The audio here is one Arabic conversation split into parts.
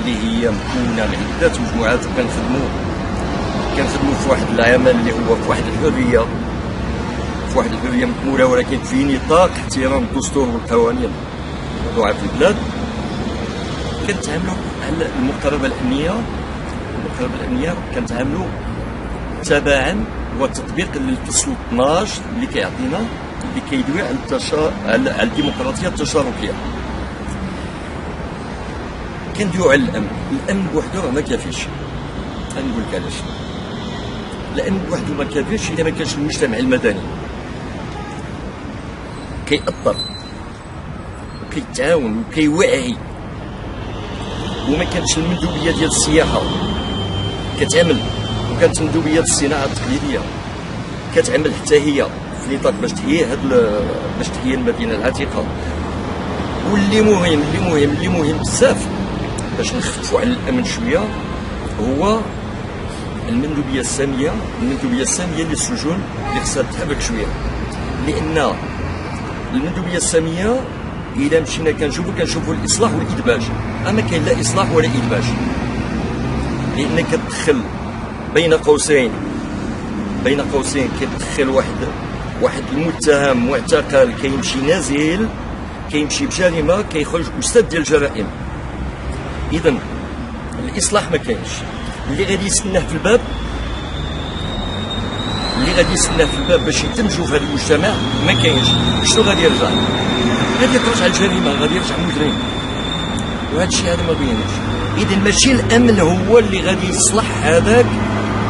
اللي هي مكونه من عده مجموعات، كنخدموا في واحد العمل اللي هو في واحد الحريه، مكموله، ولكن في نطاق احترام الدستور والقوانين الموضوعه في البلاد. كنتعاملوا على المقتربه الامنيه كنتعاملوا تبعا وتطبيق للفصل 12 اللي كيعطينا، اللي كيدوي على الديمقراطيه التشاركيه. كندويو على الامن بوحدو راه ما كافيش. غنقول لك علاش. الامن بوحدو ما كافيش الا ما كانش المجتمع المدني كيأثر وكيتعاون وكيوعي، وما كانش المندوبيه ديال السياحه كتعمل، وكانت مندوبيه الصناعه التقليديه كتعمل حتى هي في نطاق باش تحيي المدينه العتيقه. واللي مهم بزاف باش نخففوا على الامن شويه هو المندوبيه الساميه للسجون اللي خصها تحرك شويه، لان المندوبيه الساميه الا مشينا كنشوفوا الاصلاح والادماج، اما كاين لا اصلاح ولا ادماج، لانك كتدخل بين قوسين كتدخل واحد المتهم معتقل كيمشي نازل، كيمشي بجريمه، كيخرج استاذ ديال الجرائم. اذا الاصلاح ما كاينش. اللي غادي يستناه في الباب باش يندمجوا في هذا المجتمع ما كاينش. شنو غادي يرجع؟ غادي ترجع الجريمه، غادي يرجع مجرم، وهذا الشيء هذا ما بيناش. اذا ماشي الامن هو اللي غادي يصلح هذاك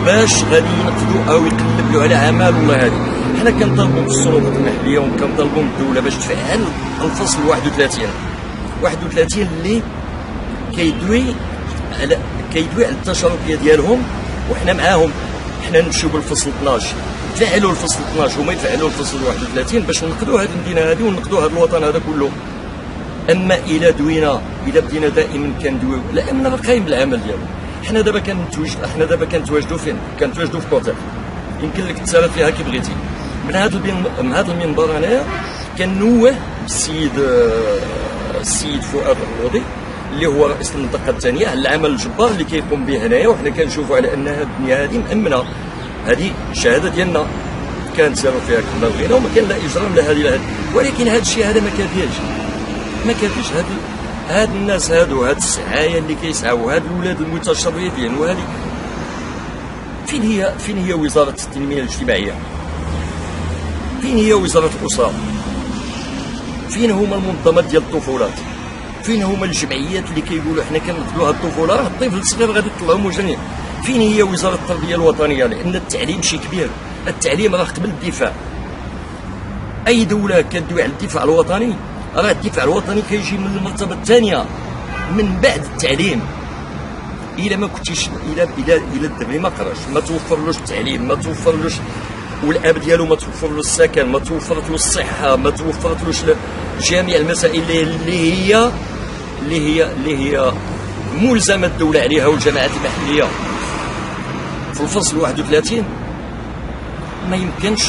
باش غادي ينقذوا او يقلبوا على اعمال الله هذه. حنا كنطالبوا من السلطات المحليه وكنطالبوا من الدوله باش تفعل الفصل 31 اللي كيدوي على التشاركيه ديالهم، وحنا معاهم. حنا نمشيو بالفصل 12، فعلوا الفصل 12 هما يفعلوا الفصل 31 باش ننقذوا هذه المدينه هذه وننقذوا هذا الوطن هذا كله. اما الا بدينا دائما كندويو لا امن راه قايم بالعمل ديالو. حنا دابا كنتواجدوا فين؟ كنتواجدوا في كوتيل، يمكن لك تسالى فيها كي بغيتي. من هذا المنبر انايا كنوه السيد فؤاد الرودي اللي هو رئيس المنطقه الثانيه على العمل الجبار اللي كيقوم به هنايا، وحنا كنشوفوا على ان هذه الدنيا هذه مامنه. هذه الشهاده ديالنا كنسيروا فيها كما بغينا وما كان لا اجرام لا هذه، ولكن هذا الشيء هذا ما كافيش. هاد الناس هادو، هاد السعايه اللي كيسعاو، هاد الولاد المتشردين، وهذه فين هي وزاره التنميه الاجتماعيه؟ فين هي وزاره الاسره؟ فين هما المنظمات ديال الطفولات؟ فين هما الجمعيات اللي كيقولوا حنا كنقتلوا هاد الطفوله، راه الطفل الصغير غادي يطلعوا مجانين؟ فين هي وزاره التربيه الوطنيه؟ لان التعليم شيء كبير. التعليم راه قبل الدفاع. اي دوله كتدوي على الدفاع الوطني، راه الدفاع الوطني كيجي من المرتبه الثانيه من بعد التعليم. الا ما كنتيش الا الدري ما قراش، ما توفرلوش التعليم، ما توفرلوش والاب ديالو ما توفرلوش السكن، ما توفرتلوش الصحه، ما توفرتلوش جميع المسائل اللي هي ملزمه الدوله عليها والجماعات المحليه. في الفصل 31 ما يمكنش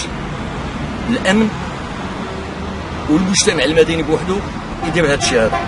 الامن والمجتمع المدني بوحده يدير هذا الشيء هذا.